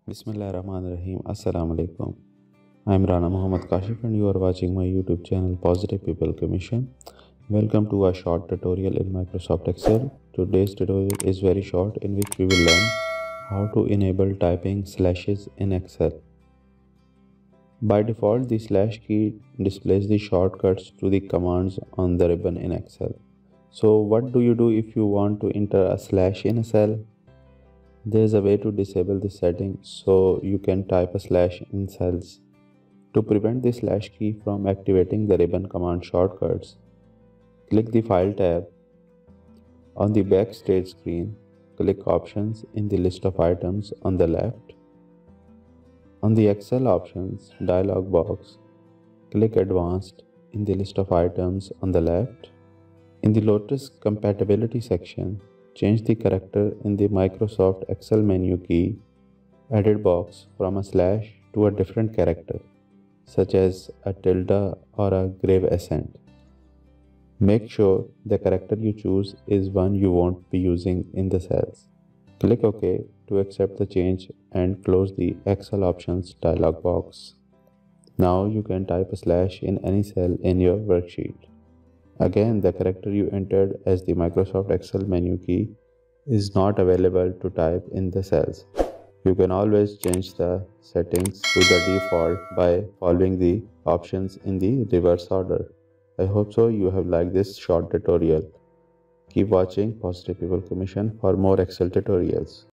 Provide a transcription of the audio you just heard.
Bismillahirrahmanirrahim. Assalamu alaikum. I'm Rana Muhammad Kashif and you are watching my YouTube channel Positive People Commission. Welcome to a short tutorial in Microsoft Excel. Today's tutorial is very short in which we will learn how to enable typing slashes in Excel. By default, the slash key displays the shortcuts to the commands on the ribbon in Excel. So what do you do if you want to enter a slash in a cell? There is a way to disable this setting so you can type a slash in cells. To prevent the slash key from activating the ribbon command shortcuts, click the File tab. On the Backstage screen, click Options in the list of items on the left. On the Excel Options dialog box, click Advanced in the list of items on the left. In the Lotus Compatibility section, change the character in the Microsoft Excel menu key edit box from a slash to a different character, such as a tilde or a grave accent. Make sure the character you choose is one you won't be using in the cells. Click OK to accept the change and close the Excel Options dialog box. Now you can type a slash in any cell in your worksheet. Again, the character you entered as the Microsoft Excel menu key is not available to type in the cells. You can always change the settings to the default by following the options in the reverse order. I hope so you have liked this short tutorial. Keep watching Positive People Commission for more Excel tutorials.